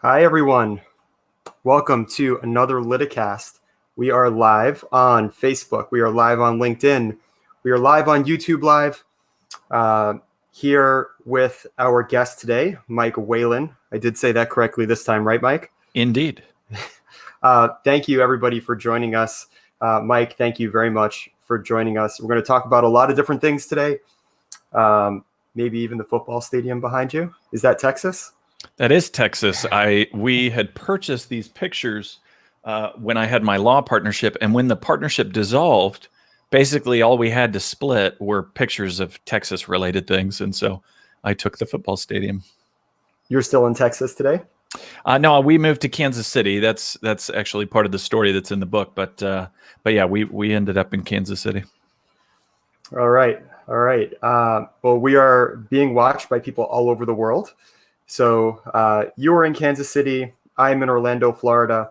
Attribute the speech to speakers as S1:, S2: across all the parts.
S1: Hi, everyone. Welcome to another LitiCast. We are live on Facebook. We are live on LinkedIn. We are live on YouTube Live. Here with our guest today, Mike Whelan. I did say that correctly this time, right, Mike?
S2: Indeed.
S1: Thank you, everybody, for joining us. Mike, thank you very much for joining us. We're going to talk about a lot of different things today. Maybe even the football stadium behind you. Is that Texas?
S2: That is Texas. We had purchased these pictures when I had my law partnership, and when the partnership dissolved, basically all we had to split were pictures of Texas-related things, and so I took the football stadium.
S1: You're still in Texas today?
S2: No, we moved to Kansas City. That's actually part of the story that's in the book, but yeah, we ended up in Kansas City.
S1: All right. Well, we are being watched by people all over the world. So you are in Kansas City. I'm in Orlando, Florida.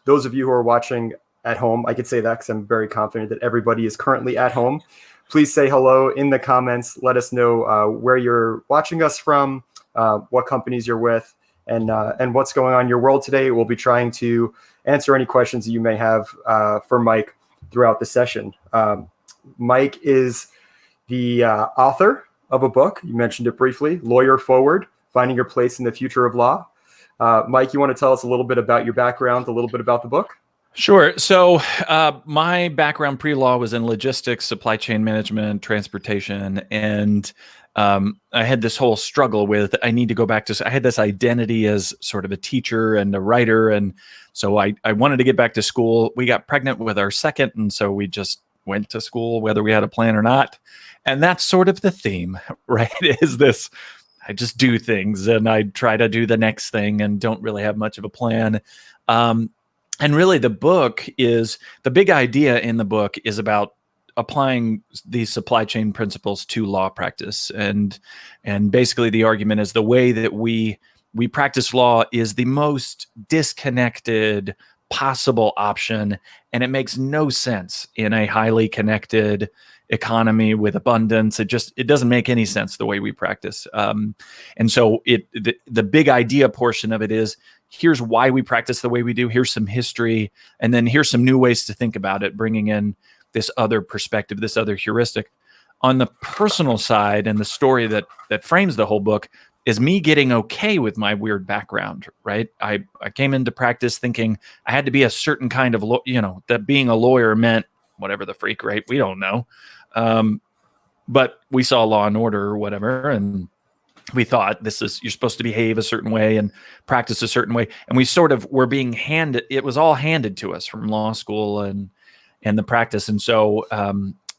S1: Those of you who are watching at home, I could say that because I'm very confident that everybody is currently at home. Please say hello in the comments. Let us know where you're watching us from, what companies you're with, and what's going on in your world today. We'll be trying to answer any questions that you may have for Mike throughout the session. Mike is the author of a book. You mentioned it briefly, Lawyer Forward, Finding Your Place in the Future of Law. Mike, you want to tell us a little bit about your background, a little bit about the book?
S2: Sure. So my background pre-law was in logistics, supply chain management, transportation, and I had this whole struggle with, I need to go back to, I had this identity as sort of a teacher and a writer, and so I wanted to get back to school. We got pregnant with our second, and so we just went to school, whether we had a plan or not. And that's sort of the theme, right? Is this, I just do things and I try to do the next thing and don't really have much of a plan. And really the book is, the big idea in the book is about applying these supply chain principles to law practice. And basically the argument is the way that we practice law is the most disconnected possible option. And it makes no sense in a highly connected economy with abundance. It doesn't make any sense the way we practice. And so the big idea portion of it is, here's why we practice the way we do. Here's some history. And then here's some new ways to think about it, bringing in this other perspective, this other heuristic. On the personal side, and the story that frames the whole book is me getting okay with my weird background, right? I came into practice thinking I had to be a certain kind of, that being a lawyer meant whatever the freak, right? We don't know. But we saw Law and Order or whatever, and we thought you're supposed to behave a certain way and practice a certain way. And we sort of were being handed, it was all handed to us from law school and the practice. And so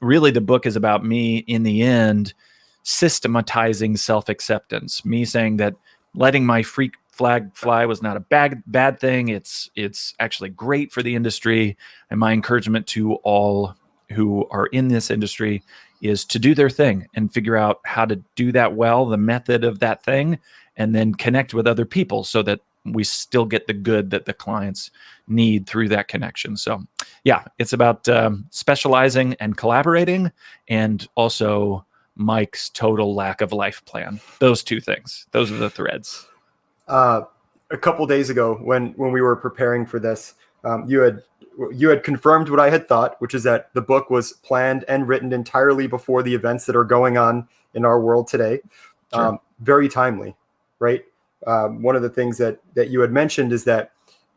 S2: really the book is about me in the end, systematizing self-acceptance, me saying that letting my freak flag fly was not a bad thing. It's actually great for the industry. And my encouragement to all who are in this industry is to do their thing and figure out how to do that well, the method of that thing, and then connect with other people so that we still get the good that the clients need through that connection. So yeah, it's about specializing and collaborating, and also Mike's total lack of life plan. Those two things, those are the threads.
S1: A couple days ago, when we were preparing for this, you had confirmed what I had thought, which is that the book was planned and written entirely before the events that are going on in our world today.
S2: Sure.
S1: Very timely, right? One of the things that you had mentioned is that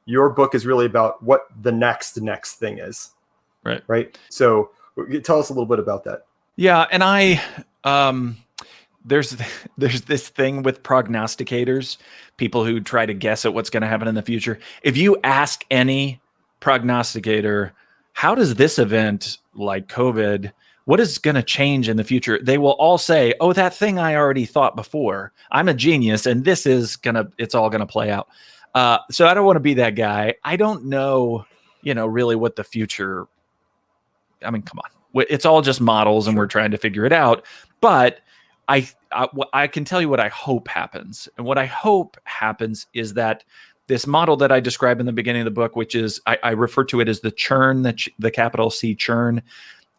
S1: your book is really about what the next thing is. Right. So tell us a little bit about that.
S2: Yeah. And there's this thing with prognosticators, people who try to guess at what's going to happen in the future. If you ask any prognosticator, how does this event like COVID, what is going to change in the future? They will all say, oh, that thing I already thought before. I'm a genius and it's all going to play out. So I don't want to be that guy. I don't know, really what the future, I mean, come on. It's all just models and we're trying to figure it out. But I can tell you what I hope happens. And what I hope happens is that this model that I describe in the beginning of the book, which is, I refer to it as the churn, the capital C churn,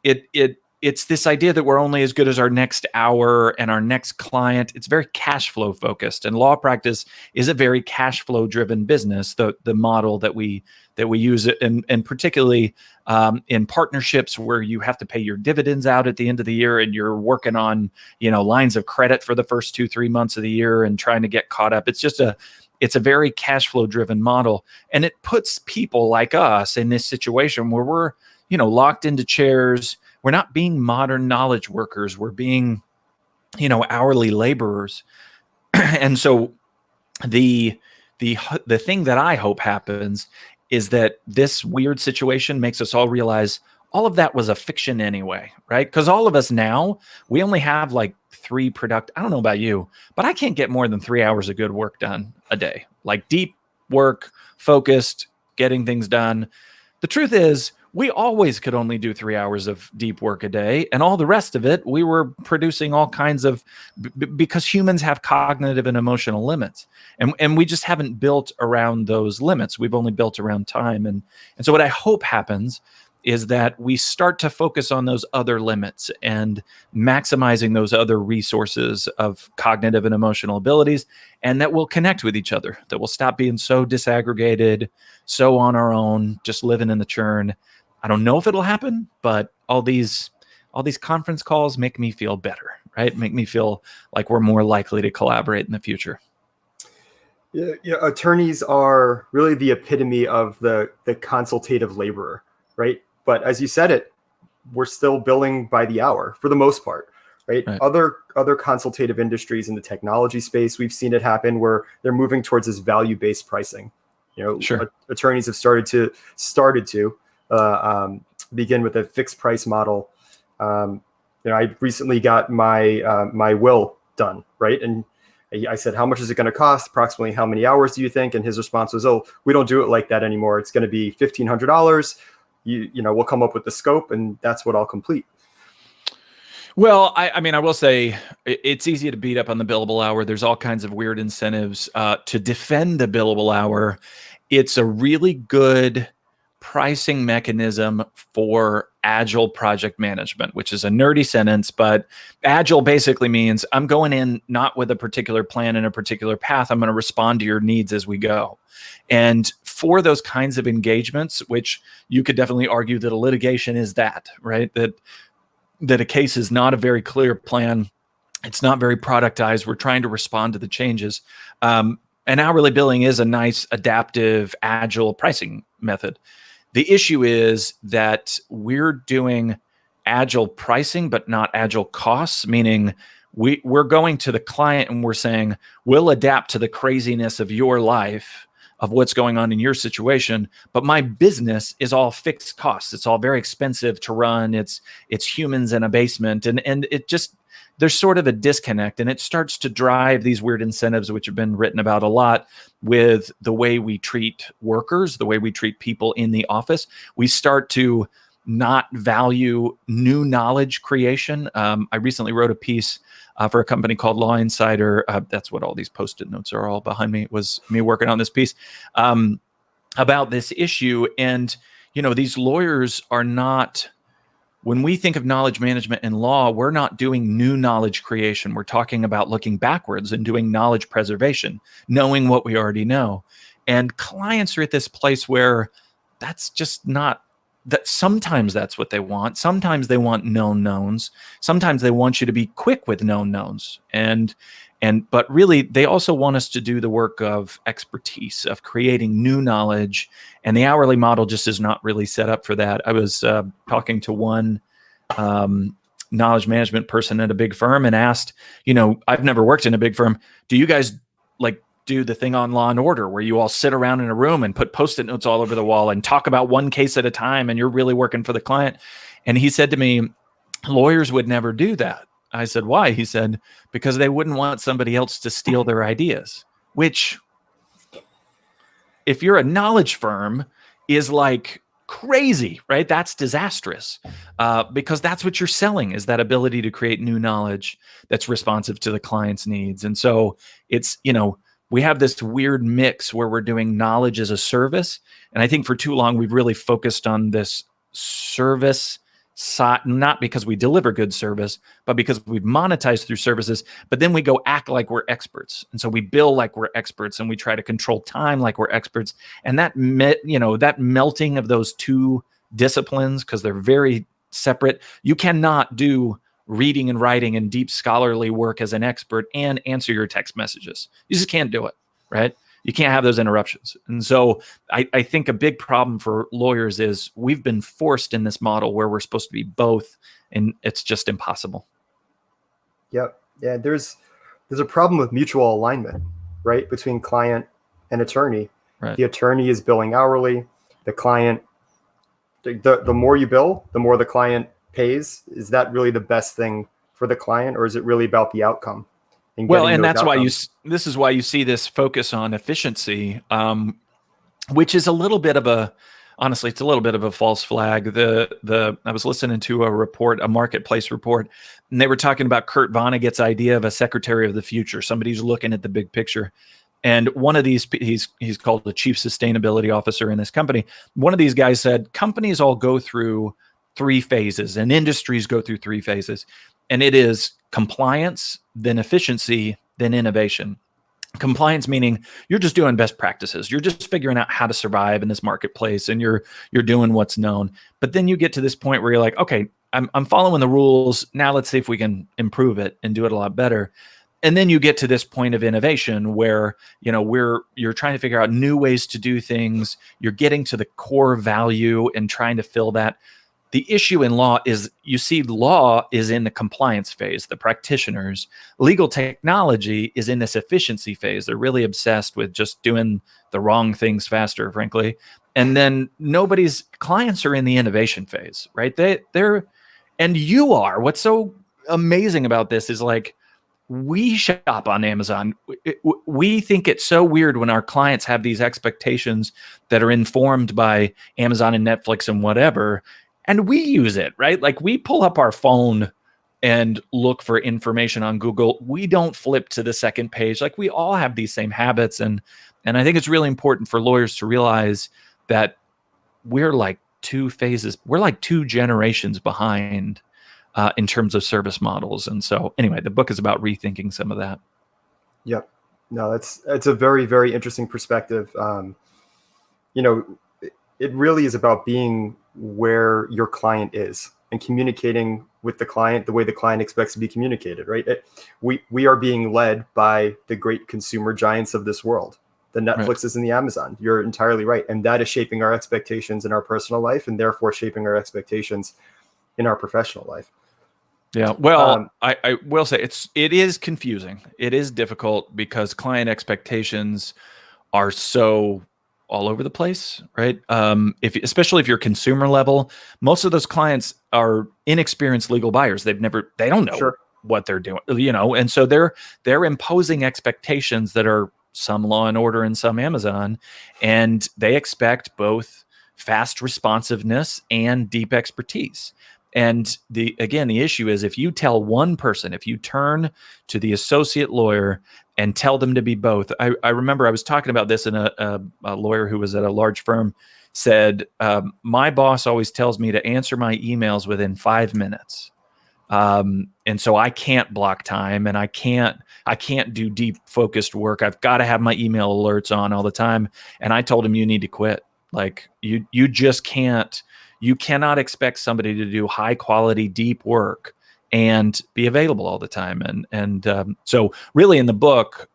S2: it it's this idea that we're only as good as our next hour and our next client. It's very cash flow focused, and law practice is a very cash flow driven business. The model that we use it, and particularly in partnerships where you have to pay your dividends out at the end of the year, and you're working on lines of credit for the first 2-3 months of the year and trying to get caught up. It's a very cash flow driven model, and it puts people like us in this situation where we're locked into chairs. We're not being modern knowledge workers. We're being, hourly laborers. And so the thing that I hope happens is that this weird situation makes us all realize all of that was a fiction anyway, right? Because all of us now, we only have like I don't know about you, but I can't get more than 3 hours of good work done a day, like deep work, focused, getting things done. The truth is, we always could only do 3 hours of deep work a day, and all the rest of it, we were producing all kinds of, because humans have cognitive and emotional limits, and we just haven't built around those limits. We've only built around time, and so what I hope happens is that we start to focus on those other limits and maximizing those other resources of cognitive and emotional abilities, and that we'll connect with each other, that we'll stop being so disaggregated, so on our own, just living in the churn. I don't know if it'll happen, but all these conference calls make me feel better, right? Make me feel like we're more likely to collaborate in the future.
S1: Yeah, attorneys are really the epitome of the consultative laborer, right? But as you said it, we're still billing by the hour for the most part, right? Other consultative industries in the technology space, we've seen it happen where they're moving towards this value-based pricing.
S2: Sure.
S1: Attorneys have started to begin with a fixed price model. I recently got my will done, right? And I said, how much is it going to cost? Approximately how many hours do you think? And his response was, oh, we don't do it like that anymore. It's going to be $1,500. We'll come up with the scope, and that's what I'll complete.
S2: Well, I mean, I will say it's easy to beat up on the billable hour. There's all kinds of weird incentives to defend the billable hour. It's a really good pricing mechanism for agile project management, which is a nerdy sentence, but agile basically means I'm going in not with a particular plan and a particular path. I'm going to respond to your needs as we go. And for those kinds of engagements, which you could definitely argue that a litigation is that, right? That a case is not a very clear plan. It's not very productized. We're trying to respond to the changes. And hourly billing is a nice, adaptive, agile pricing method. The issue is that we're doing agile pricing, but not agile costs, meaning we're going to the client and we're saying, we'll adapt to the craziness of your life, of what's going on in your situation, but my business is all fixed costs. It's all very expensive to run. It's humans in a basement, and it just, there's sort of a disconnect, and it starts to drive these weird incentives, which have been written about a lot, with the way we treat workers, the way we treat people in the office. We start to not value new knowledge creation. I recently wrote a piece for a company called Law Insider. That's what all these Post-it notes are all behind me. It was me working on this piece about this issue. And, these lawyers are not, when we think of knowledge management in law, we're not doing new knowledge creation. We're talking about looking backwards and doing knowledge preservation, knowing what we already know. And clients are at this place where that's just not, that sometimes that's what they want. Sometimes they want known knowns. Sometimes they want you to be quick with known knowns. But really, they also want us to do the work of expertise, of creating new knowledge. And the hourly model just is not really set up for that. I was talking to one knowledge management person at a big firm and asked, I've never worked in a big firm. Do you guys do the thing on Law and Order where you all sit around in a room and put Post-it notes all over the wall and talk about one case at a time and you're really working for the client? And he said to me, lawyers would never do that. I said, why? He said, because they wouldn't want somebody else to steal their ideas, which, if you're a knowledge firm, is like crazy, right? That's disastrous because that's what you're selling, is that ability to create new knowledge that's responsive to the client's needs. And so it's, we have this weird mix where we're doing knowledge as a service. And I think for too long, we've really focused on this service not because we deliver good service, but because we've monetized through services, but then we go act like we're experts. And so we bill like we're experts, and we try to control time like we're experts. And that that melting of those two disciplines, because they're very separate, you cannot do reading and writing and deep scholarly work as an expert and answer your text messages. You just can't do it, right? You can't have those interruptions. And so I think a big problem for lawyers is we've been forced in this model where we're supposed to be both, and it's just impossible.
S1: Yep. Yeah. There's a problem with mutual alignment, right, between client and attorney.
S2: Right.
S1: The attorney is billing hourly. The client, the more you bill, the more the client pays. Is that really the best thing for the client, or is it really about the outcome?
S2: Well, and that's outcomes? This is why you see this focus on efficiency, which is a little bit of honestly, it's a little bit of a false flag. I was listening to a marketplace report, and they were talking about Kurt Vonnegut's idea of a secretary of the future, somebody who's looking at the big picture. And one of these, he's called the chief sustainability officer in this company. One of these guys said, companies all go through 3 phases, and industries go through 3 phases. And it is compliance, then efficiency, then innovation. Compliance meaning you're just doing best practices. You're just figuring out how to survive in this marketplace, and you're doing what's known. But then you get to this point where you're like, okay, I'm following the rules. Now let's see if we can improve it and do it a lot better. And then you get to this point of innovation where, you're trying to figure out new ways to do things. You're getting to the core value and trying to fill that. The issue in law is, you see, law is in the compliance phase, the practitioners. Legal technology is in this efficiency phase. They're really obsessed with just doing the wrong things faster, frankly. And then nobody's clients are in the innovation phase, right? And you are. What's so amazing about this is, like, we shop on Amazon. We think it's so weird when our clients have these expectations that are informed by Amazon and Netflix and whatever. And we use it, right? Like, we pull up our phone and look for information on Google. We don't flip to the second page. Like, we all have these same habits. And I think it's really important for lawyers to realize that we're like 2 phases. We're like 2 generations behind in terms of service models. And so anyway, the book is about rethinking some of that.
S1: Yep. No, it's a very, very interesting perspective. It really is about being where your client is and communicating with the client the way the client expects to be communicated, right? We are being led by the great consumer giants of this world, the Netflixes and the Amazon. You're entirely right. And that is shaping our expectations in our personal life, and therefore shaping our expectations in our professional life.
S2: Yeah. Well, I will say it is confusing. It is difficult because client expectations are so all over the place, right? Especially if you're consumer level, most of those clients are inexperienced legal buyers. They don't know what they're doing, and so they're imposing expectations that are some Law and Order and some Amazon, and they expect both fast responsiveness and deep expertise. And the issue is, if you tell one person, if you turn to the associate lawyer and tell them to be both. I remember I was talking about this, and a lawyer who was at a large firm said, my boss always tells me to answer my emails within 5 minutes. And so I can't block time, and I can't do deep focused work. I've got to have my email alerts on all the time. And I told him, you need to quit. Like, you just can't. You cannot expect somebody to do high quality, deep work and be available all the time. And so really in the book,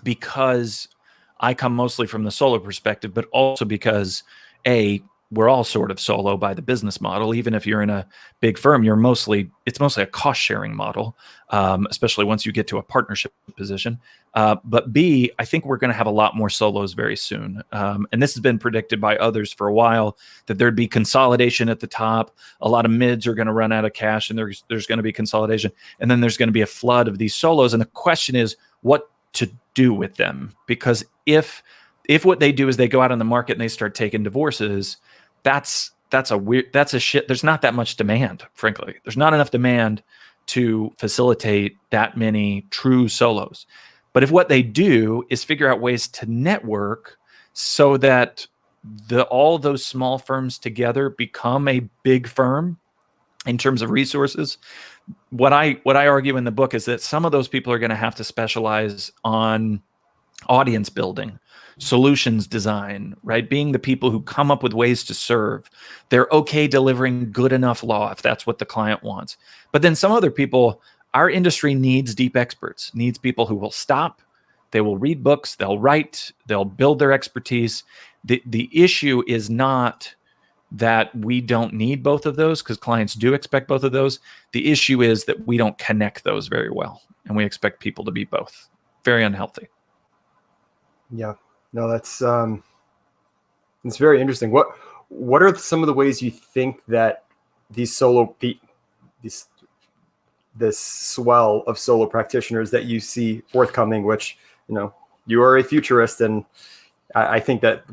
S2: because I come mostly from the solo perspective, but also because we're all sort of solo by the business model. Even if you're in a big firm, it's mostly a cost sharing model, especially once you get to a partnership position. But B, I think we're going to have a lot more solos very soon. And this has been predicted by others for a while, that there'd be consolidation at the top. A lot of mids are going to run out of cash, and there's going to be consolidation. And then there's going to be a flood of these solos. And the question is what to do with them. Because if what they do is they go out on the market and they start taking divorces, that's a shit. There's not that much demand, frankly. There's not enough demand to facilitate that many true solos. But if what they do is figure out ways to network so that all those small firms together become a big firm in terms of resources. What I argue in the book is that some of those people are going to have to specialize on audience building, solutions design, right? Being the people who come up with ways to serve. They're okay delivering good enough law if that's what the client wants. But then some other people, our industry needs deep experts, needs people who will stop, they will read books, they'll write, they'll build their expertise. The issue is not that we don't need both of those, because clients do expect both of those. The issue is that we don't connect those very well, and we expect people to be both. Very unhealthy.
S1: Yeah, no, that's it's very interesting. What are some of the ways you think that this swell of solo practitioners that you see forthcoming, which, you are a futurist, and I think that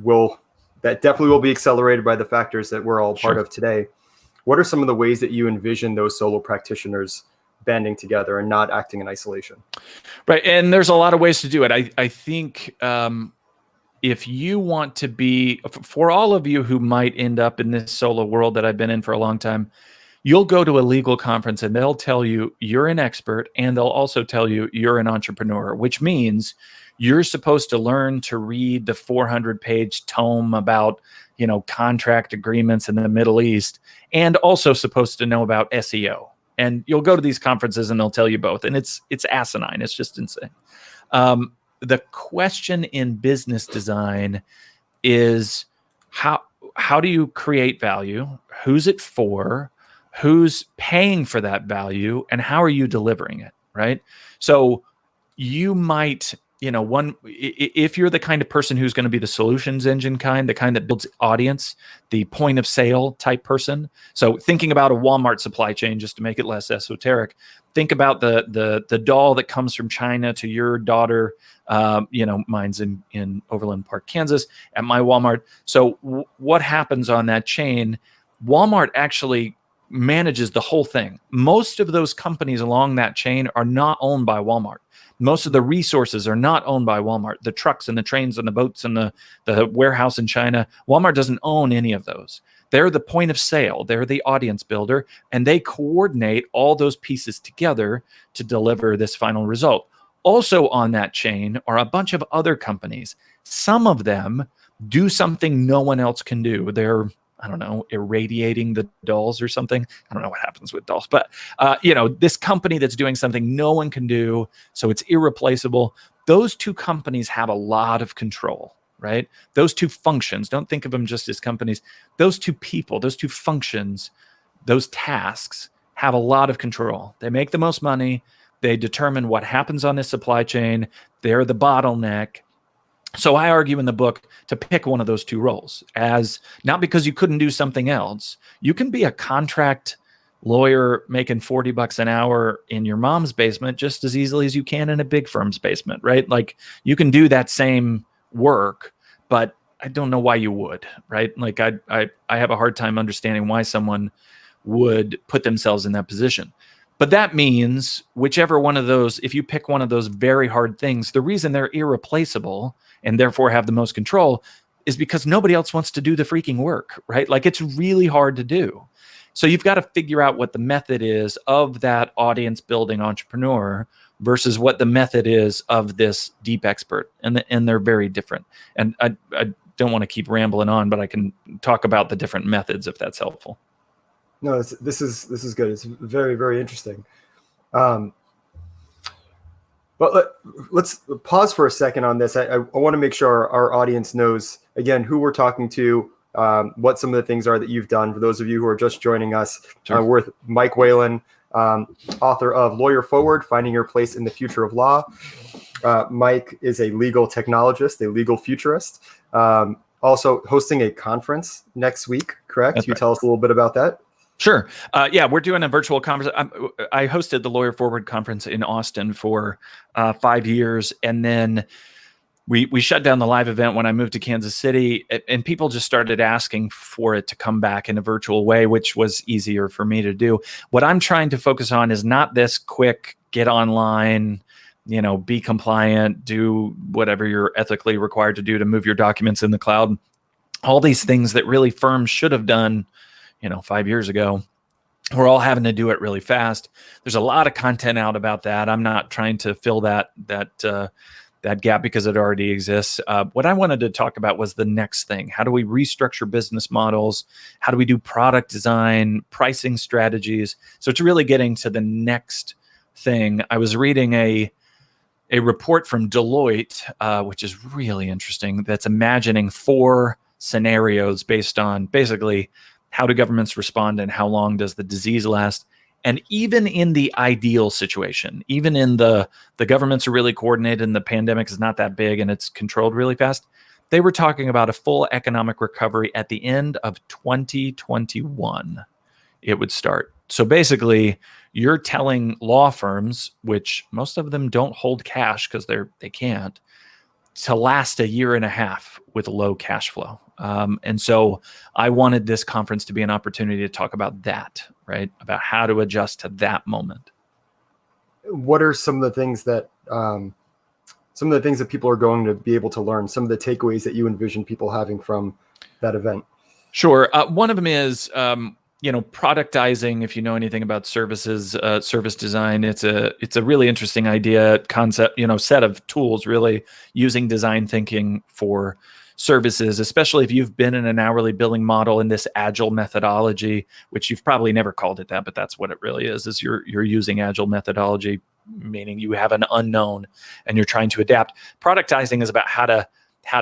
S1: definitely will be accelerated by the factors that we're all part of today. What are some of the ways that you envision those solo practitioners banding together and not acting in isolation?
S2: Right. And there's a lot of ways to do it. I think if you want to be, for all of you who might end up in this solo world that I've been in for a long time, you'll go to a legal conference and they'll tell you you're an expert, and they'll also tell you you're an entrepreneur, which means you're supposed to learn to read the 400-page tome about, contract agreements in the Middle East, and also supposed to know about SEO. And you'll go to these conferences and they'll tell you both. And it's asinine. It's just insane. The question in business design is how do you create value? Who's it for? Who's paying for that value? And how are you delivering it, right? So you might, if you're the kind of person who's going to be the solutions engine kind, the kind that builds audience, the point of sale type person. So thinking about a Walmart supply chain, just to make it less esoteric, think about the doll that comes from China to your daughter. Mine's in Overland Park, Kansas, at my Walmart. So what happens on that chain? Walmart actually manages the whole thing. Most of those companies along that chain are not owned by Walmart. Most of the resources are not owned by Walmart. The trucks and the trains and the boats and the warehouse in China, Walmart doesn't own any of those. They're the point of sale. They're the audience builder, and they coordinate all those pieces together to deliver this final result. Also on that chain are a bunch of other companies. Some of them do something no one else can do. They're, irradiating the dolls or something. I don't know what happens with dolls, but this company that's doing something no one can do, so it's irreplaceable. Those two companies have a lot of control, right? Those two functions, don't think of them just as companies. Those two people, those two functions, those tasks have a lot of control. They make the most money. They determine what happens on this supply chain. They're the bottleneck. So I argue in the book to pick one of those two roles, as not because you couldn't do something else. You can be a contract lawyer making $40 an hour in your mom's basement just as easily as you can in a big firm's basement, right? Like, you can do that same work, but I don't know why you would, right? Like, I have a hard time understanding why someone would put themselves in that position. But that means whichever one of those, if you pick one of those very hard things, the reason they're irreplaceable and therefore have the most control is because nobody else wants to do the freaking work, right? Like, it's really hard to do. So you've got to figure out what the method is of that audience building entrepreneur versus what the method is of this deep expert. And they're very different. And I don't want to keep rambling on, but I can talk about the different methods if that's helpful.
S1: No, this is good. It's very, very interesting. But let's pause for a second on this. I want to make sure our audience knows, again, who we're talking to, what some of the things are that you've done. For those of you who are just joining us,
S2: Sure.
S1: We're with Mike Whelan, author of Lawyer Forward, Finding Your Place in the Future of Law. Mike is a legal technologist, a legal futurist, also hosting a conference next week, correct?
S2: That's
S1: Can you
S2: right.
S1: tell us a little bit about that?
S2: Sure. Yeah, we're doing a virtual conference. I hosted the Lawyer Forward conference in Austin for 5 years. And then we shut down the live event when I moved to Kansas City, and people just started asking for it to come back in a virtual way, which was easier for me to do. What I'm trying to focus on is not this quick, get online, be compliant, do whatever you're ethically required to do to move your documents in the cloud. all these things that really firms should have done, 5 years ago. We're all having to do it really fast. There's a lot of content out about that. I'm not trying to fill that gap because it already exists. What I wanted to talk about was the next thing. How do we restructure business models? How do we do product design, pricing strategies? So it's really getting to the next thing. I was reading a report from Deloitte, which is really interesting, that's imagining 4 scenarios based on basically how do governments respond and how long does the disease last. And even in the ideal situation, even in the governments are really coordinated and the pandemic is not that big and it's controlled really fast, they were talking about a full economic recovery at the end of 2021. It would start. So basically, you're telling law firms, which most of them don't hold cash because they can't, to last a year and a half with low cash flow. And so I wanted this conference to be an opportunity to talk about that, right? About how to adjust to that moment.
S1: What are some of the things that people are going to be able to learn? Some of the takeaways that you envision people having from that event?
S2: Sure. One of them is, productizing. If you know anything about services, service design, it's a really interesting idea, concept, set of tools, really using design thinking for services, especially if you've been in an hourly billing model in this agile methodology, which you've probably never called it that, but that's what it really is you're using agile methodology, meaning you have an unknown and you're trying to adapt. Productizing is about how to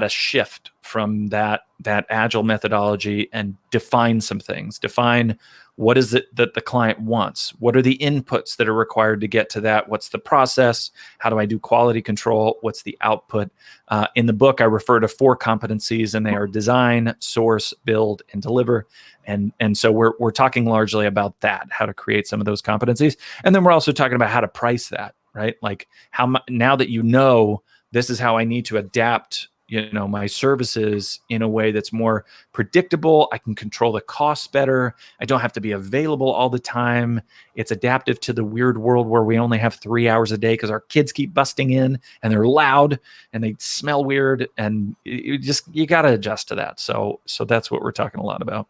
S2: shift from that agile methodology and define some things. Define what is it that the client wants? What are the inputs that are required to get to that? What's the process? How do I do quality control? What's the output? In the book, I refer to 4 competencies, and they are design, source, build, and deliver. And so we're talking largely about that, how to create some of those competencies. And then we're also talking about how to price that, right? Like now that this is how I need to adapt my services in a way that's more predictable. I can control the costs better. I don't have to be available all the time. It's adaptive to the weird world where we only have 3 hours a day because our kids keep busting in and they're loud and they smell weird. And you got to adjust to that. So that's what we're talking a lot about.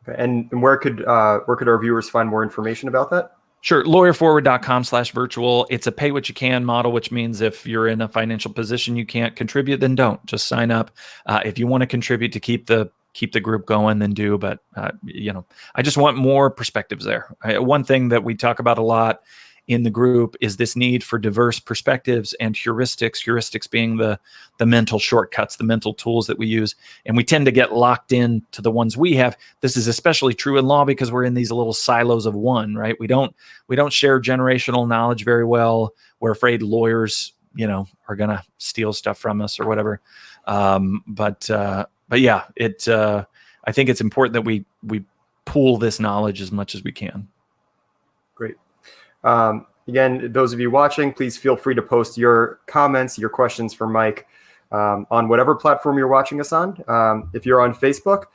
S1: Okay. And where could our viewers find more information about that?
S2: Sure. lawyerforward.com/virtual. It's a pay what you can model, which means if you're in a financial position you can't contribute, then don't. Just sign up. If you want to contribute to keep the group going, then do. But I just want more perspectives there. One thing that we talk about a lot in the group is this need for diverse perspectives and heuristics being the mental shortcuts, the mental tools that we use. And we tend to get locked in to the ones we have. This is especially true in law because we're in these little silos of one, right? We don't share generational knowledge very well. We're afraid lawyers, are going to steal stuff from us or whatever. But yeah, I think it's important that we pool this knowledge as much as we can. Great.
S1: Again, those of you watching, please feel free to post your comments, your questions for Mike on whatever platform you're watching us on. If you're on Facebook,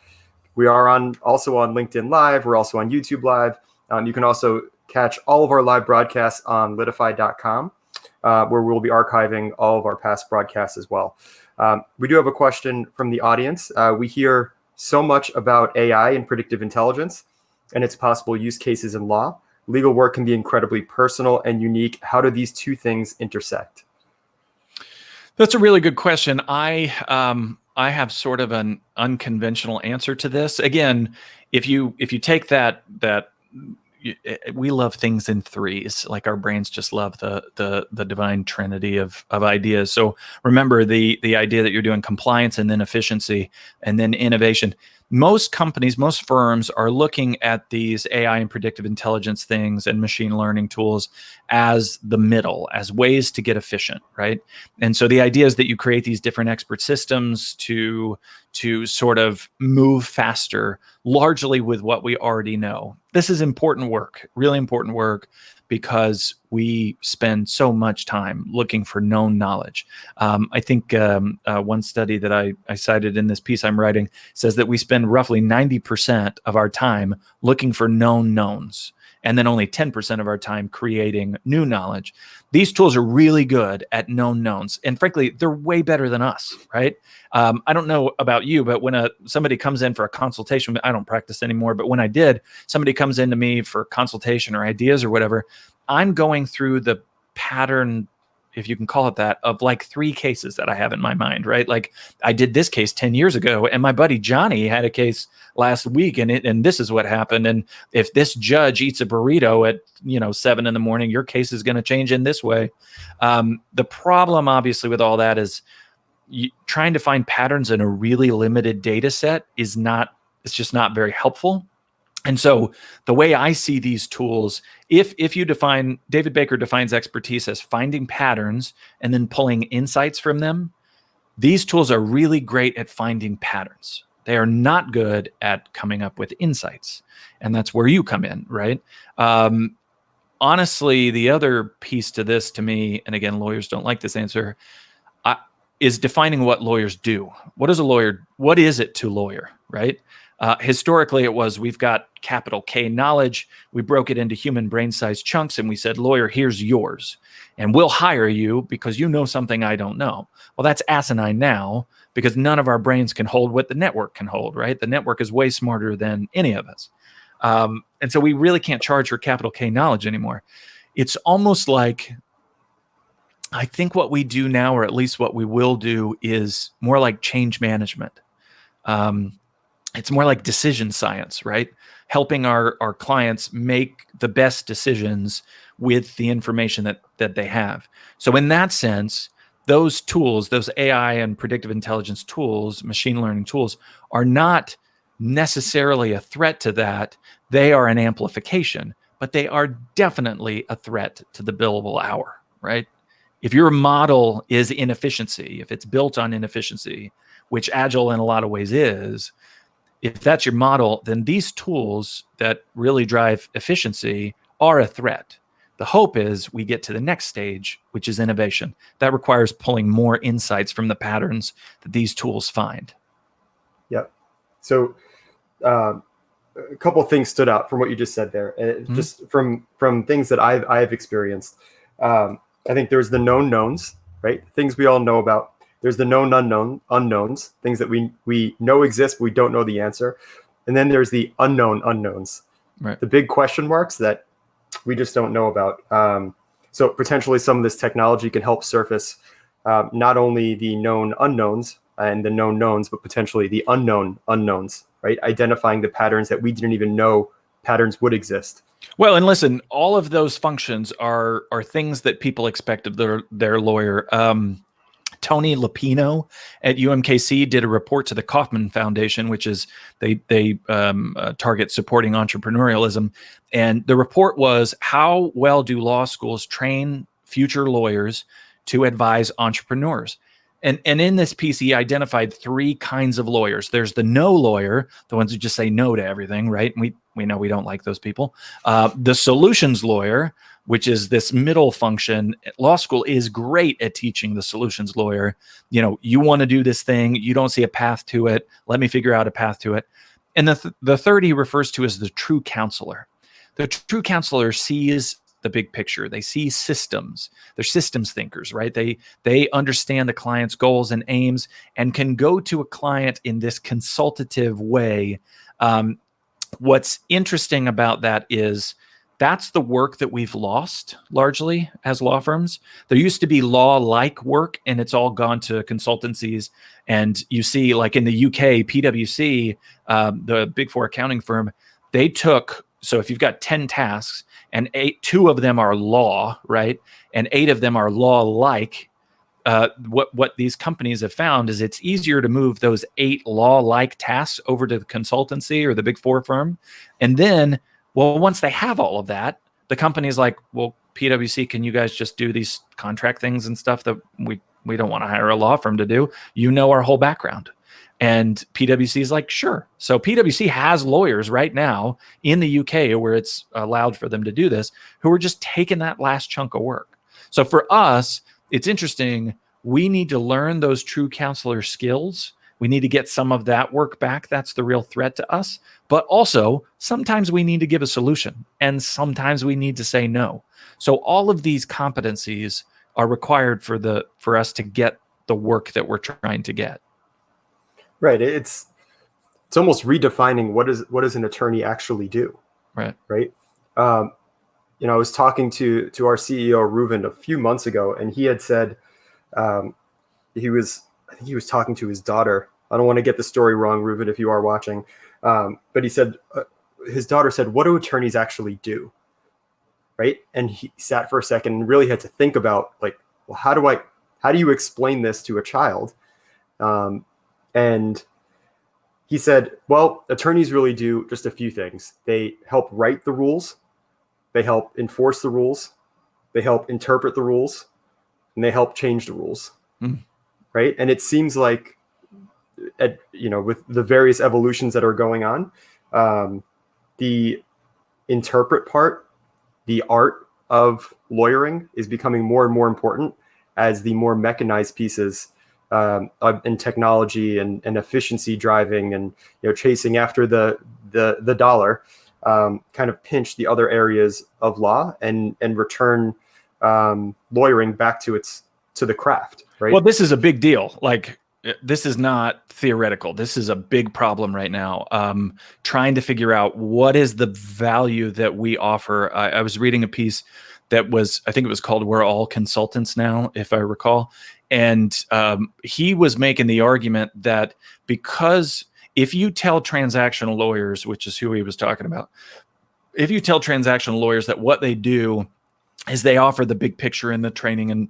S1: we are also on LinkedIn Live. We're also on YouTube Live. You can also catch all of our live broadcasts on litify.com, where we'll be archiving all of our past broadcasts as well. We do have a question from the audience. We hear so much about AI and predictive intelligence and its possible use cases in law. Legal work can be incredibly personal and unique. How do these two things intersect?
S2: That's a really good question. I have sort of an unconventional answer to this. Again, if you take that we love things in threes, like our brains just love the divine trinity of ideas. So remember the idea that you're doing compliance and then efficiency and then innovation. Most companies, most firms are looking at these AI and predictive intelligence things and machine learning tools as the middle, as ways to get efficient, right? And so the idea is that you create these different expert systems to sort of move faster, largely with what we already know. This is important work, really important work, because we spend so much time looking for known knowledge. I think one study that I cited in this piece I'm writing says that we spend roughly 90% of our time looking for known knowns. and then only 10% of our time creating new knowledge. These tools are really good at known knowns, and frankly, they're way better than us, right? I don't know about you, but when somebody comes in for a consultation, I don't practice anymore, but when I did, somebody comes into me for consultation or ideas or whatever, I'm going through the pattern, if you can call it that, of like 3 cases that I have in my mind, right? Like I did this case 10 years ago, and my buddy Johnny had a case last week, and this is what happened. And if this judge eats a burrito at 7 a.m, your case is going to change in this way. The problem, obviously, with all that is trying to find patterns in a really limited data set it's just not very helpful. And so the way I see these tools, if David Baker defines expertise as finding patterns and then pulling insights from them, these tools are really great at finding patterns. They are not good at coming up with insights. And that's where you come in, right? Honestly, the other piece to this, to me, and again, lawyers don't like this answer, is defining what lawyers do. What is it to lawyer, right? Historically, it was, we've got capital K knowledge. We broke it into human brain-sized chunks, and we said, lawyer, here's yours. And we'll hire you because you know something I don't know. Well, that's asinine now, because none of our brains can hold what the network can hold, right? The network is way smarter than any of us. And so we really can't charge for capital K knowledge anymore. It's almost like, I think what we do now, or at least what we will do, is more like change management. It's more like decision science, right? Helping our clients make the best decisions with the information that they have. So in that sense, those tools, those AI and predictive intelligence tools, machine learning tools, are not necessarily a threat to that. They are an amplification, but they are definitely a threat to the billable hour, right? If your model is inefficiency, if it's built on inefficiency, which Agile in a lot of ways is, if that's your model, then these tools that really drive efficiency are a threat. The hope is we get to the next stage, which is innovation. That requires pulling more insights from the patterns that these tools find.
S1: Yep. So a couple of things stood out from what you just said there. Just from things that I've experienced. I think there's the known knowns, right? Things we all know about. There's the known unknowns, things that we know exist, but we don't know the answer. And then there's the unknown unknowns,
S2: right?
S1: The big question marks that we just don't know about. So potentially some of this technology can help surface not only the known unknowns and the known knowns, but potentially the unknown unknowns, right? Identifying the patterns that we didn't even know patterns would exist.
S2: Well, and listen, all of those functions are things that people expect of their lawyer. Tony Lupino at UMKC did a report to the Kauffman Foundation, which is they target supporting entrepreneurialism. And the report was, how well do law schools train future lawyers to advise entrepreneurs? And in this piece, he identified 3 kinds of lawyers. There's the no lawyer, the ones who just say no to everything, right? We know we don't like those people. The solutions lawyer, which is this middle function. Law school is great at teaching the solutions lawyer. You want to do this thing, you don't see a path to it. Let me figure out a path to it. And the third he refers to as the true counselor. The true counselor sees the big picture. They see systems. They're systems thinkers, right? They understand the client's goals and aims and can go to a client in this consultative way. What's interesting about that is that's the work that we've lost largely as law firms. There used to be law-like work, and it's all gone to consultancies. And you see, like in the UK, PwC, the Big Four accounting firm, they took, so if you've got 10 tasks and 2 of them are law, right? And 8 of them are law-like, what these companies have found is it's easier to move those 8 law-like tasks over to the consultancy or the Big Four firm. And then, well, once they have all of that, the company's like, well, PwC, can you guys just do these contract things and stuff that we don't want to hire a law firm to do? You know our whole background. And PwC is like, sure. So PwC has lawyers right now in the UK where it's allowed for them to do this, who are just taking that last chunk of work. So for us, it's interesting. We need to learn those true counselor skills. We need to get some of that work back. That's the real threat to us. But also, sometimes we need to give a solution, and sometimes we need to say no. So all of these competencies are required for us to get the work that we're trying to get.
S1: Right. It's almost redefining what does an attorney actually do.
S2: Right.
S1: Right. I was talking to our CEO Reuven a few months ago, and he had said I think he was talking to his daughter. I don't want to get the story wrong, Reuven, if you are watching, but he said his daughter said, "What do attorneys actually do?" Right, and he sat for a second and really had to think about, like, well, how do you explain this to a child? And he said, well, attorneys really do just a few things. They help write the rules. They help enforce the rules. They help interpret the rules, and they help change the rules. Right. And it seems like, with the various evolutions that are going on, the interpret part, the art of lawyering, is becoming more and more important as the more mechanized pieces in technology and efficiency driving and chasing after the dollar kind of pinch the other areas of law and return lawyering back to the craft. Right.
S2: Well, this is a big deal. Like, this is not theoretical. This is a big problem right now. Trying to figure out what is the value that we offer. I was reading a piece that I think it was called "We're All Consultants Now," if I recall. And he was making the argument that because if you tell transactional lawyers, which is who he was talking about, if you tell transactional lawyers that what they do is they offer the big picture in the training, and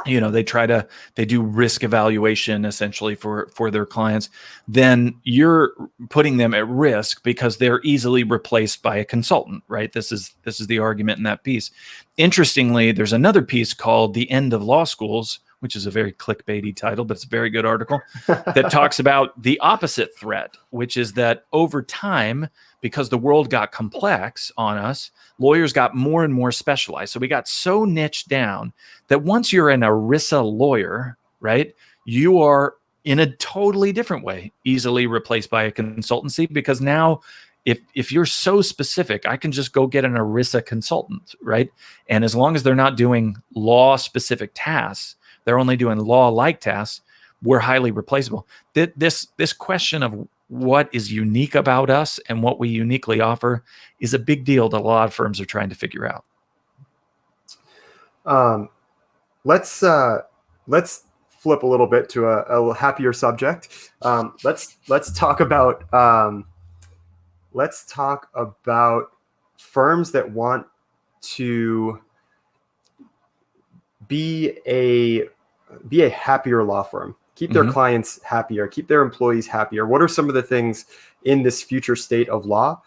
S2: they do risk evaluation essentially for their clients, then you're putting them at risk because they're easily replaced by a consultant, right? This is the argument in that piece. Interestingly, there's another piece called "The End of Law Schools," which is a very clickbaity title, but it's a very good article that talks about the opposite threat, which is that over time, because the world got complex on us, lawyers got more and more specialized. So we got so niched down that once you're an ERISA lawyer, right, you are in a totally different way easily replaced by a consultancy, because now if you're so specific, I can just go get an ERISA consultant, right? And as long as they're not doing law-specific tasks, they're only doing law-like tasks, we're highly replaceable. This question of what is unique about us and what we uniquely offer is a big deal that a lot of firms are trying to figure out.
S1: Let's flip a little bit to a happier subject. Let's talk about firms that want to be a happier law firm, keep their clients happier, keep their employees happier. What are some of the things in this future state of law,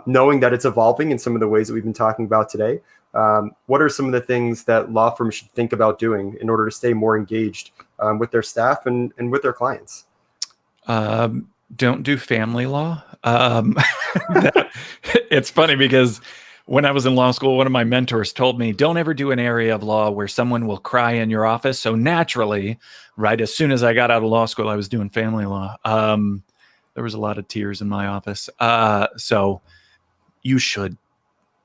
S1: knowing that it's evolving in some of the ways that we've been talking about today? What are some of the things that law firms should think about doing in order to stay more engaged with their staff and with their clients?
S2: Don't do family law. It's funny because when I was in law school, one of my mentors told me, don't ever do an area of law where someone will cry in your office. So naturally, right, as soon as I got out of law school, I was doing family law. There was a lot of tears in my office. So you should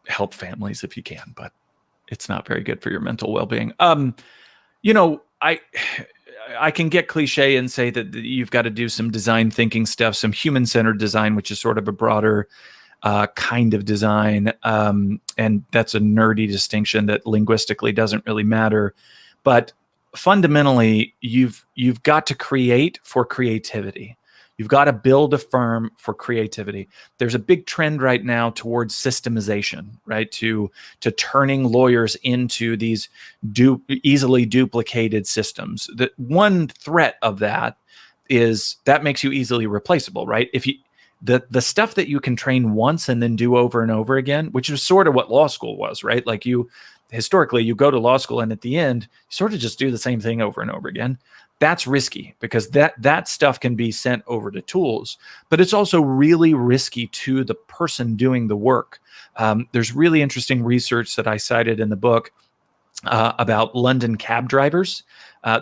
S2: help families if you can, but it's not very good for your mental well-being. I can get cliche and say that you've got to do some design thinking stuff, some human-centered design, which is sort of a broader kind of design. And that's a nerdy distinction that linguistically doesn't really matter. But fundamentally, you've got to create for creativity. You've got to build a firm for creativity. There's a big trend right now towards systemization, right? To turning lawyers into these easily duplicated systems. The one threat of that is that makes you easily replaceable, right? If you the stuff that you can train once and then do over and over again, which is sort of what law school was, right? Like historically, you go to law school and at the end, you sort of just do the same thing over and over again. That's risky because that stuff can be sent over to tools, but it's also really risky to the person doing the work. There's really interesting research that I cited in the book about London cab drivers.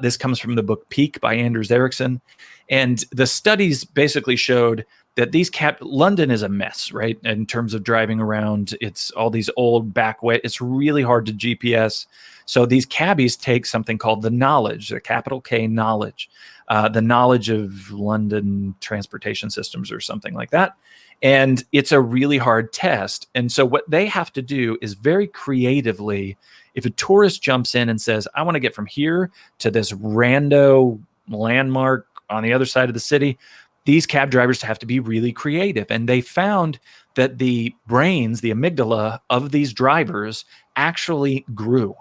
S2: This comes from the book Peak by Anders Ericsson. And the studies basically showed that London is a mess, right? In terms of driving around, it's all these old back way. It's really hard to GPS. So these cabbies take something called the knowledge, the capital K knowledge, the knowledge of London transportation systems or something like that. And it's a really hard test. And so what they have to do is very creatively, if a tourist jumps in and says, I want to get from here to this rando landmark on the other side of the city, these cab drivers have to be really creative. And they found that the brains, the amygdala of these drivers actually grew,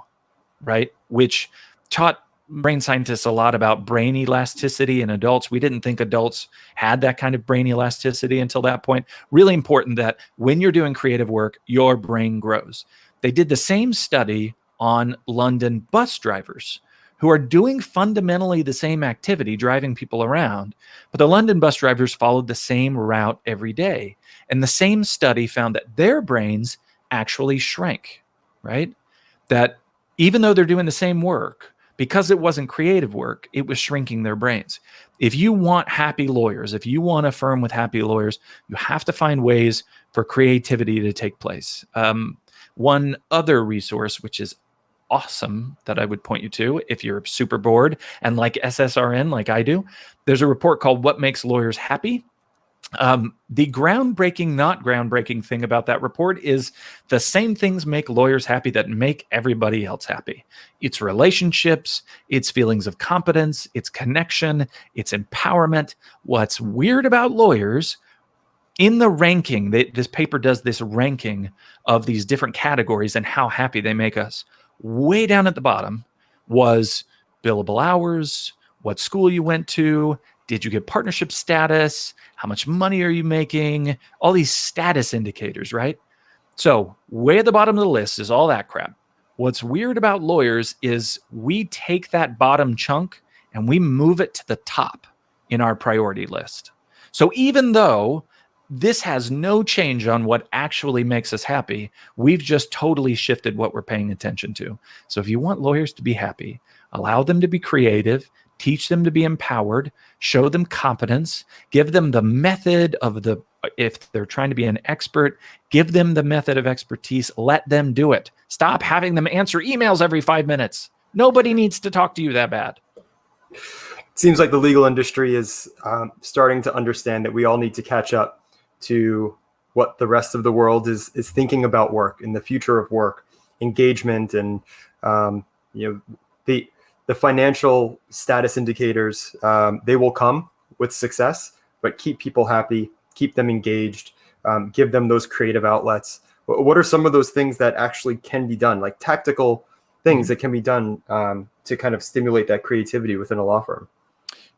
S2: right? Which taught brain scientists a lot about brain elasticity in adults. We didn't think adults had that kind of brain elasticity until that point. Really important that when you're doing creative work, your brain grows. They did the same study on London bus drivers who are doing fundamentally the same activity, driving people around, but the London bus drivers followed the same route every day. And the same study found that their brains actually shrank, right? That even though they're doing the same work, because it wasn't creative work, it was shrinking their brains. If you want happy lawyers, if you want a firm with happy lawyers, you have to find ways for creativity to take place. One other resource, which is awesome, that I would point you to if you're super bored and like SSRN like I do, there's a report called What Makes Lawyers Happy. The groundbreaking, not groundbreaking thing about that report is the same things make lawyers happy that make everybody else happy. It's relationships, it's feelings of competence, it's connection, it's empowerment. What's weird about lawyers in the ranking, this paper does this ranking of these different categories and how happy they make us. Way down at the bottom was billable hours, what school you went to, did you get partnership status, how much money are you making, all these status indicators, right? So way at the bottom of the list is all that crap. What's weird about lawyers is we take that bottom chunk and we move it to the top in our priority list. So even though this has no change on what actually makes us happy, we've just totally shifted what we're paying attention to. So if you want lawyers to be happy, allow them to be creative, teach them to be empowered, show them competence, give them the method of if they're trying to be an expert, give them the method of expertise, let them do it. Stop having them answer emails every 5 minutes. Nobody needs to talk to you that bad.
S1: It seems like the legal industry is starting to understand that we all need to catch up to what the rest of the world is thinking about work and the future of work, engagement, and the financial status indicators. They will come with success, but keep people happy, keep them engaged, give them those creative outlets. What are some of those things that actually can be done, like tactical things that can be done to kind of stimulate that creativity within a law firm?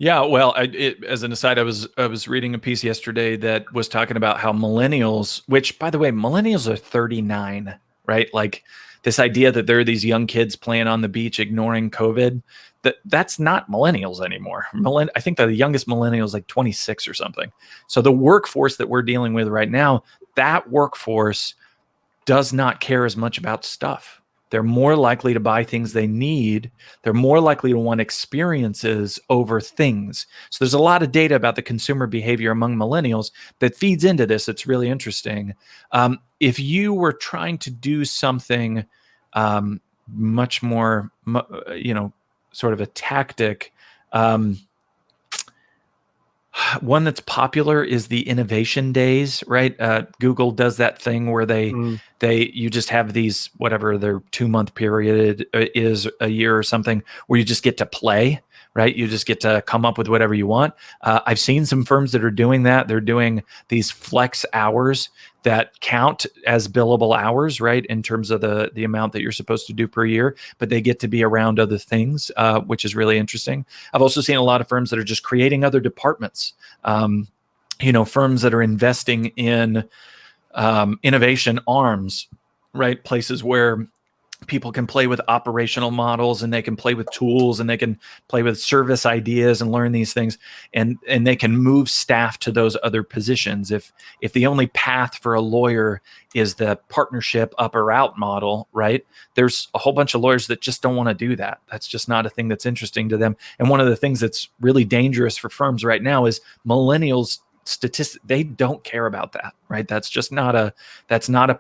S2: Yeah, well, as an aside, I was reading a piece yesterday that was talking about how millennials, which by the way, millennials are 39, right? Like this idea that there are these young kids playing on the beach ignoring COVID, that's not millennials anymore. I think the youngest millennial is like 26 or something. So the workforce that we're dealing with right now, that workforce does not care as much about stuff. They're more likely to buy things they need. They're more likely to want experiences over things. So there's a lot of data about the consumer behavior among millennials that feeds into this. It's really interesting. If you were trying to do something much more, sort of a tactic, one that's popular is the innovation days, right? Google does that thing where you just have these, whatever their 2-month period is, a year or something, where you just get to play, right? You just get to come up with whatever you want. I've seen some firms that are doing that. They're doing these flex hours that count as billable hours, right? In terms of the amount that you're supposed to do per year, but they get to be around other things, which is really interesting. I've also seen a lot of firms that are just creating other departments, firms that are investing in innovation arms, right? Places where people can play with operational models, and they can play with tools, and they can play with service ideas and learn these things, and they can move staff to those other positions. If the only path for a lawyer is the partnership up or out model, right? There's a whole bunch of lawyers that just don't want to do that. That's just not a thing that's interesting to them. And one of the things that's really dangerous for firms right now is millennials statistics, they don't care about that, right? That's just not a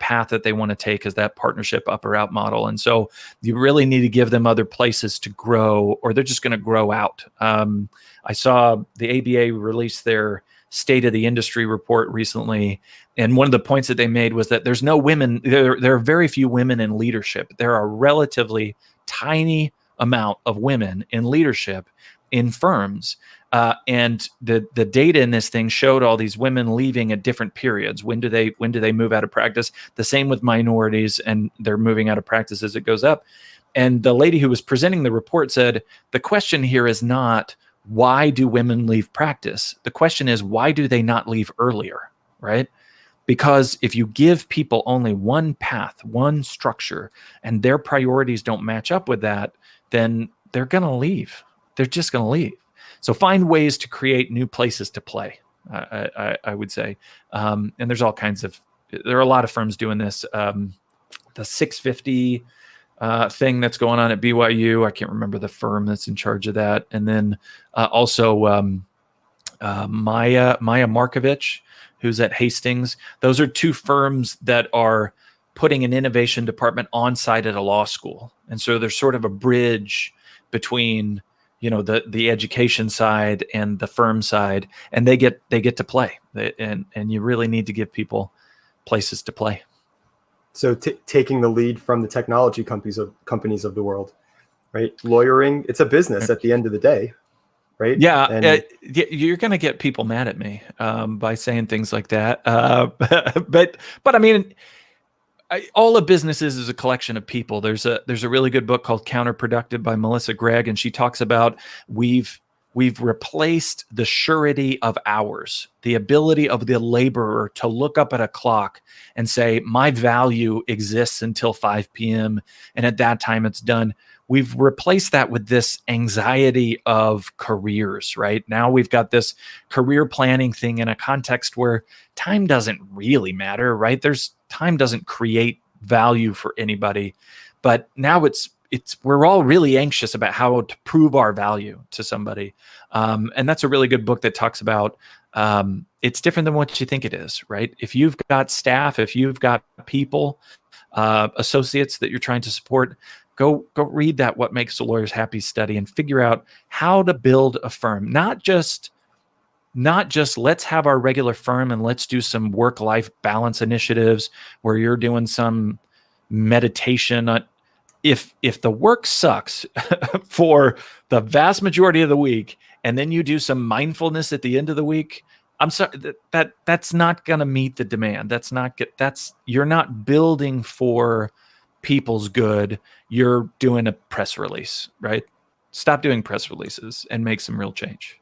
S2: path that they want to take, as that partnership up or out model. And so you really need to give them other places to grow, or they're just going to grow out. I saw the ABA release their state of the industry report recently, and one of the points that they made was that there's no women, there are very few women in leadership. There are a relatively tiny amount of women in leadership in firms. And the data in this thing showed all these women leaving at different periods. When do they move out of practice? The same with minorities, and they're moving out of practice as it goes up. And the lady who was presenting the report said, the question here is not, why do women leave practice? The question is, why do they not leave earlier, right? Because if you give people only one path, one structure, and their priorities don't match up with that, then they're going to leave. They're just going to leave. So find ways to create new places to play, I would say. And there's all kinds of, there are a lot of firms doing this. The 650 thing that's going on at BYU, I can't remember the firm that's in charge of that. And then also Maya Markovich, who's at Hastings. Those are two firms that are putting an innovation department on site at a law school. And so there's sort of a bridge between, you know, the education side and the firm side, and they get to play. And you really need to give people places to play.
S1: So taking the lead from the technology companies of the world, right? Lawyering, it's a business at the end of the day, right?
S2: Yeah,
S1: and
S2: you're going to get people mad at me by saying things like that. But I mean, all of businesses is a collection of people. There's a really good book called Counterproductive by Melissa Gregg, and she talks about we've replaced the surety of hours, the ability of the laborer to look up at a clock and say, my value exists until 5 p.m. and at that time it's done. We've replaced that with this anxiety of careers, right? Now we've got this career planning thing in a context where time doesn't really matter, right? Time doesn't create value for anybody, but now we're all really anxious about how to prove our value to somebody. And that's a really good book that talks about, it's different than what you think it is, right? If you've got staff, if you've got people, associates that you're trying to support, go read that What Makes a Lawyers Happy study and figure out how to build a firm. Not just let's have our regular firm and let's do some work-life balance initiatives where you're doing some meditation. If the work sucks for the vast majority of the week, and then you do some mindfulness at the end of the week, I'm sorry, that's not going to meet the demand. You're not building for people's good. You're doing a press release, right? Stop doing press releases and make some real change.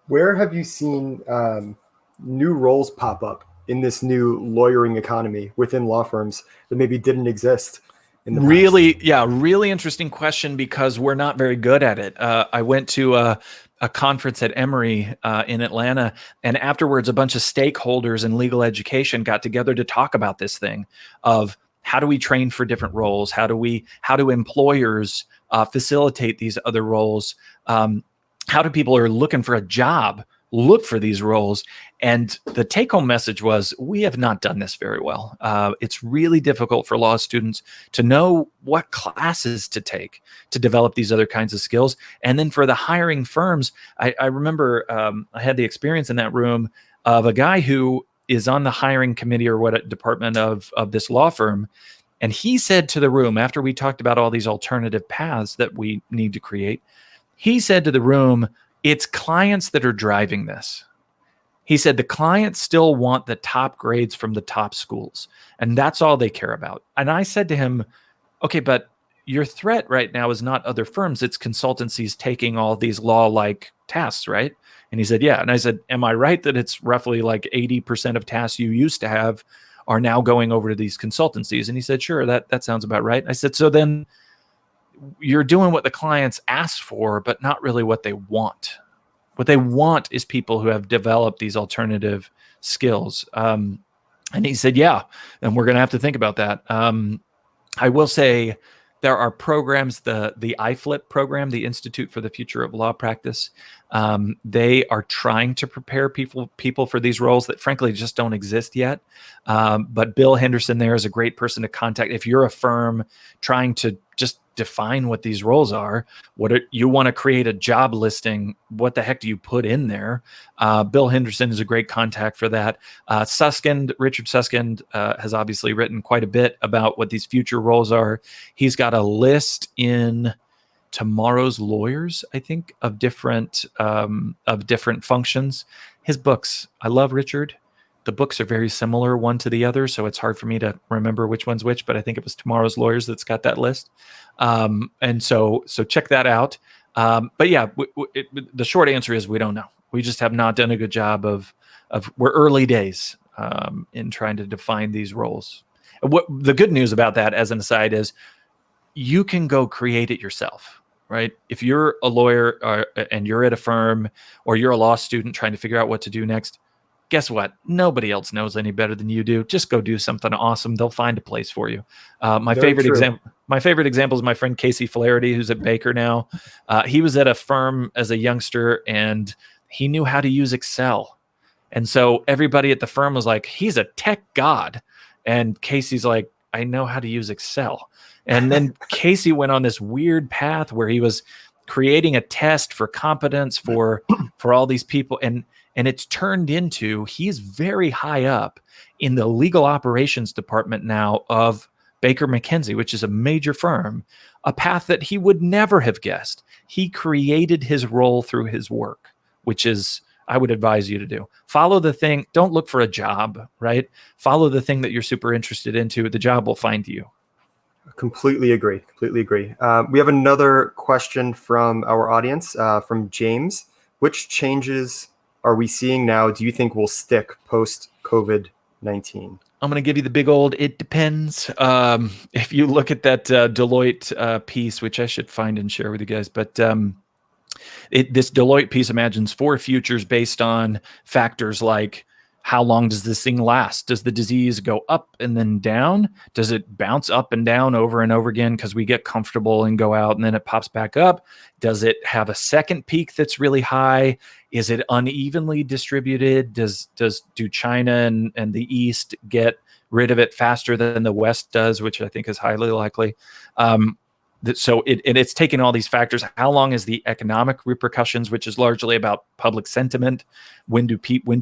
S1: Where have you seen new roles pop up in this new lawyering economy within law firms that maybe didn't exist in the past?
S2: Really interesting question, because we're not very good at it. I went to a conference at Emory in Atlanta, and afterwards a bunch of stakeholders in legal education got together to talk about this thing of, how do we train for different roles? How do employers facilitate these other roles? How do people who are looking for a job look for these roles? And the take-home message was, we have not done this very well. It's really difficult for law students to know what classes to take to develop these other kinds of skills. And then for the hiring firms, I remember I had the experience in that room of a guy who is on the hiring committee or what department of this law firm. And he said to the room, after we talked about all these alternative paths that we need to create, he said to the room, it's clients that are driving this. He said the clients still want the top grades from the top schools, and that's all they care about. And I said to him, okay, but your threat right now is not other firms, it's consultancies taking all these law-like tasks, right? And he said, yeah. And I said, am I right that it's roughly like 80% of tasks you used to have are now going over to these consultancies. And he said, sure, that sounds about right. I said, so then you're doing what the clients asked for, but not really what they want. What they want is people who have developed these alternative skills. And he said, yeah, and we're going to have to think about that. I will say there are programs, the IFLIP program, the Institute for the Future of Law Practice. They are trying to prepare people for these roles that frankly just don't exist yet. But Bill Henderson there is a great person to contact. If you're a firm trying to just define what these roles are, you want to create a job listing, what the heck do you put in there? Bill Henderson is a great contact for that. Richard Suskind has obviously written quite a bit about what these future roles are. He's got a list in Tomorrow's Lawyers, I think, of different functions. His books, I love Richard. The books are very similar one to the other, so it's hard for me to remember which one's which, but I think it was Tomorrow's Lawyers that's got that list. And so check that out. But yeah, the short answer is we don't know. We just have not done a good job of we're early days in trying to define these roles. What the good news about that, as an aside, is you can go create it yourself, right? If you're a lawyer and you're at a firm, or you're a law student trying to figure out what to do next, guess what? Nobody else knows any better than you do. Just go do something awesome. They'll find a place for you. My favorite example is my friend Casey Flaherty, who's at Baker now. He was at a firm as a youngster, and he knew how to use Excel. And so everybody at the firm was like, he's a tech god. And Casey's like, I know how to use Excel. And then Casey went on this weird path where he was creating a test for competence for all these people. And it's turned into, he's very high up in the legal operations department now of Baker McKenzie, which is a major firm, a path that he would never have guessed. He created his role through his work, which is, I would advise you to do. Follow the thing. Don't look for a job, right? Follow the thing that you're super interested into. The job will find you.
S1: Completely agree. We have another question from our audience, from James. Which changes are we seeing now do you think will stick post-COVID-19? I'm
S2: going to give you the big old, it depends. If you look at that Deloitte piece, which I should find and share with you guys, but this Deloitte piece imagines 4 futures based on factors like, how long does this thing last? Does the disease go up and then down? Does it bounce up and down over and over again because we get comfortable and go out and then it pops back up? Does it have a second peak that's really high? Is it unevenly distributed? Do China and the East get rid of it faster than the West does, which I think is highly likely? So it's taking all these factors. How long is the economic repercussions, which is largely about public sentiment? When do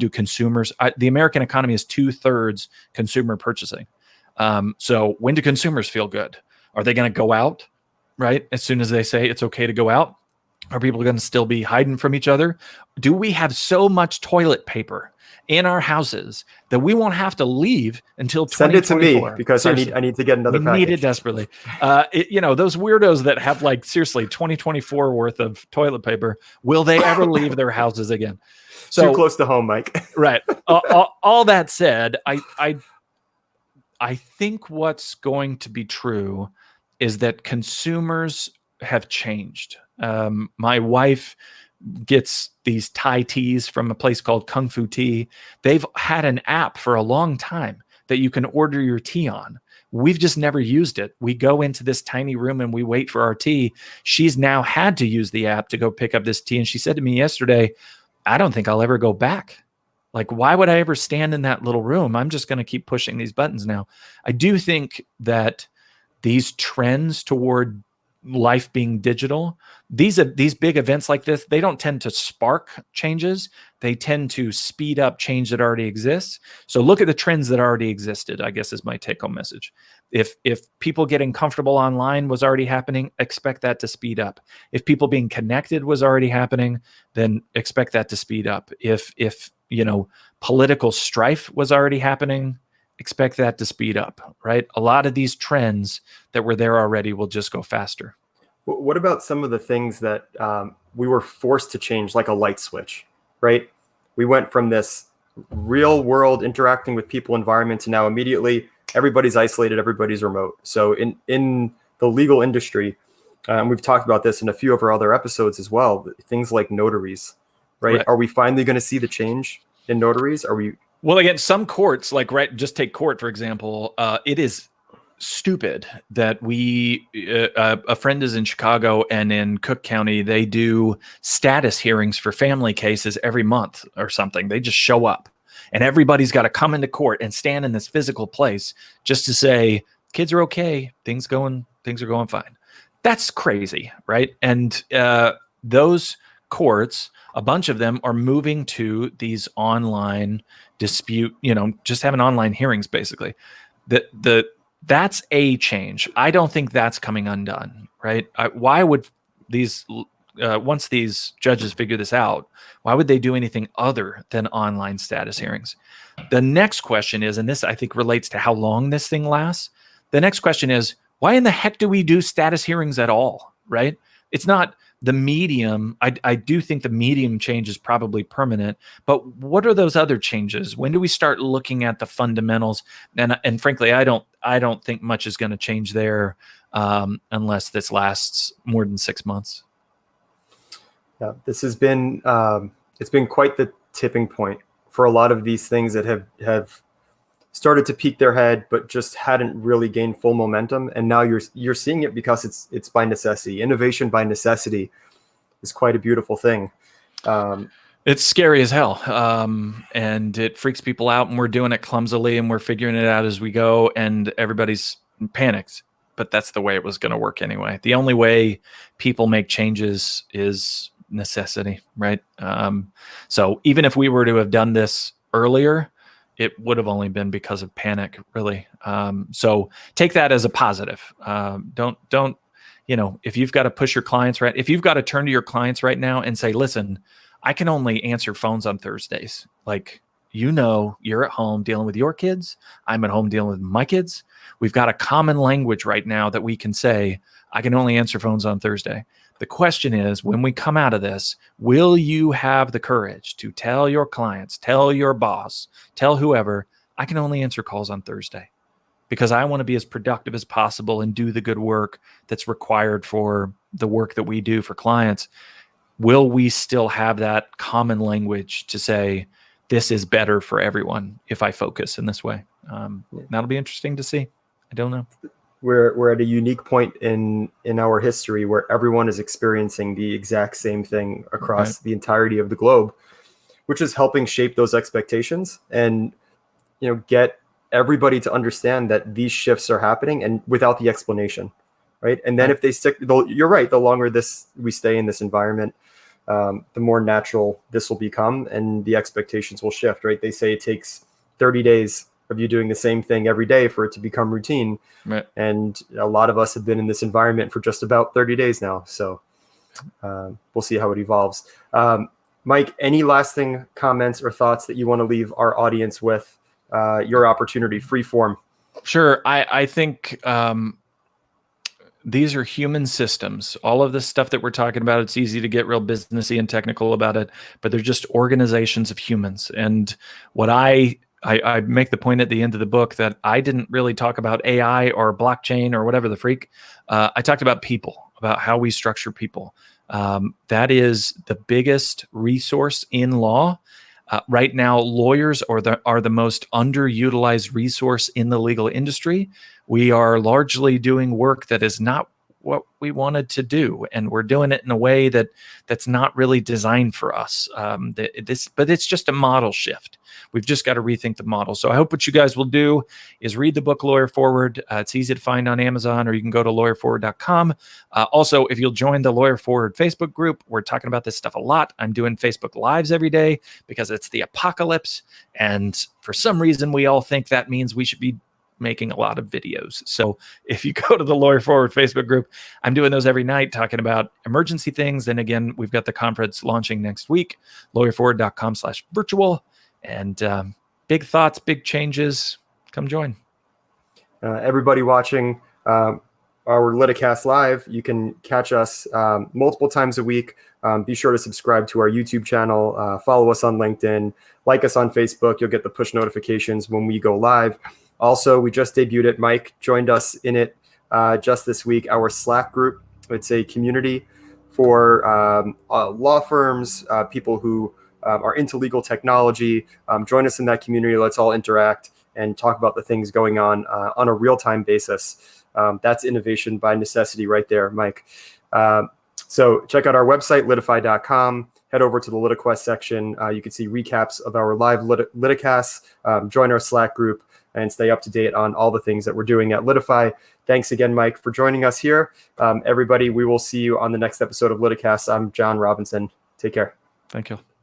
S2: consumers? The American economy is 2/3 consumer purchasing. So when do consumers feel good? Are they going to go out, right? As soon as they say it's okay to go out, are people going to still be hiding from each other? Do we have so much toilet paper in our houses that we won't have to leave until 2024? Send it to
S1: me, because seriously, I need to get another package.
S2: We need it desperately. Those weirdos that have, like, seriously 2024 worth of toilet paper, will they ever leave their houses again?
S1: So, too close to home, Mike.
S2: Right. All that said, I think what's going to be true is that consumers have changed. My wife gets these Thai teas from a place called Kung Fu Tea. They've had an app for a long time that you can order your tea on. We've just never used it. We go into this tiny room and we wait for our tea. She's now had to use the app to go pick up this tea. And she said to me yesterday, I don't think I'll ever go back. Like, why would I ever stand in that little room? I'm just going to keep pushing these buttons now. I do think that these trends toward life being digital, these big events like this, they don't tend to spark changes. They tend to speed up change that already exists. So look at the trends that already existed, I guess, is my take-home message. If people getting comfortable online was already happening, expect that to speed up. If people being connected was already happening, then expect that to speed up. If political strife was already happening, expect that to speed up, right? A lot of these trends that were there already will just go faster.
S1: What about some of the things that we were forced to change, like a light switch, right? We went from this real world interacting with people environment to now immediately everybody's isolated, everybody's remote. So in the legal industry, we've talked about this in a few of our other episodes as well, things like notaries, right? Are we finally going to see the change in notaries? Are we?
S2: Well, again, some courts, like, right, just take court, for example, it is stupid that a friend is in Chicago, and in Cook County, they do status hearings for family cases every month or something. They just show up, and everybody's got to come into court and stand in this physical place just to say, kids are okay, things are going fine. That's crazy, right? And those courts, a bunch of them are moving to these online dispute, just having online hearings, basically. That's a change. I don't think that's coming undone, right? Why would once these judges figure this out, why would they do anything other than online status hearings? The next question is, and this I think relates to how long this thing lasts. The next question is, why in the heck do we do status hearings at all, right? It's not the medium. I do think the medium change is probably permanent, but what are those other changes? When do we start looking at the fundamentals? And frankly, I don't think much is going to change there unless this lasts more than 6 months.
S1: Yeah, this has been it's been quite the tipping point for a lot of these things that have started to peak their head, but just hadn't really gained full momentum. And now you're seeing it because it's by necessity. Innovation by necessity is quite a beautiful thing.
S2: It's scary as hell, and it freaks people out. And we're doing it clumsily, and we're figuring it out as we go. And everybody's panicked, but that's the way it was going to work anyway. The only way people make changes is necessity, right? So even if we were to have done this earlier, it would have only been because of panic, really. So take that as a positive. Don't, if you've got to push your clients, right? If you've got to turn to your clients right now and say, listen, I can only answer phones on Thursdays. Like, you're at home dealing with your kids. I'm at home dealing with my kids. We've got a common language right now that we can say, I can only answer phones on Thursday. The question is, when we come out of this, will you have the courage to tell your clients, tell your boss, tell whoever, I can only answer calls on Thursday because I want to be as productive as possible and do the good work that's required for the work that we do for clients? Will we still have that common language to say, this is better for everyone if I focus in this way? That'll be interesting to see. I don't know.
S1: We're at a unique point in our history where everyone is experiencing the exact same thing across the entirety of the globe, which is helping shape those expectations and get everybody to understand that these shifts are happening and without the explanation, right? And then if they stick, you're right, the longer we stay in this environment, the more natural this will become and the expectations will shift, right? They say it takes 30 days of you doing the same thing every day for it to become routine.
S2: Right.
S1: And a lot of us have been in this environment for just about 30 days now. So we'll see how it evolves. Mike, any lasting comments or thoughts that you want to leave our audience with? Your opportunity, free form.
S2: Sure. I think these are human systems. All of this stuff that we're talking about, it's easy to get real businessy and technical about it, but they're just organizations of humans. And what I make the point at the end of the book that I didn't really talk about AI or blockchain or whatever the freak. I talked about people, about how we structure people. That is the biggest resource in law. Right now, lawyers are the most underutilized resource in the legal industry. We are largely doing work that is not what we wanted to do, and we're doing it in a way that's not really designed for us. But it's just a model shift. We've just got to rethink the model. So I hope what you guys will do is read the book Lawyer Forward. It's easy to find on Amazon, or you can go to lawyerforward.com. Also, if you'll join the Lawyer Forward Facebook group, we're talking about this stuff a lot. I'm doing Facebook Lives every day because it's the apocalypse. And for some reason, we all think that means we should be making a lot of videos. So if you go to the Lawyer Forward Facebook group, I'm doing those every night talking about emergency things. Then again, we've got the conference launching next week, lawyerforward.com/virtual. And big thoughts, big changes. Come join.
S1: Everybody watching our LitiCast live, you can catch us multiple times a week. Be sure to subscribe to our YouTube channel, follow us on LinkedIn, like us on Facebook. You'll get the push notifications when we go live. Also, we just debuted it. Mike joined us in it just this week, our Slack group. It's a community for law firms, people who are into legal technology. Join us in that community. Let's all interact and talk about the things going on a real-time basis. That's innovation by necessity right there, Mike. So check out our website, litify.com. Head over to the LitiQuest section. You can see recaps of our live LitiCasts. Join our Slack group and stay up to date on all the things that we're doing at Litify. Thanks again, Mike, for joining us here. Everybody, we will see you on the next episode of LitiCast. I'm John Robinson. Take care.
S2: Thank you.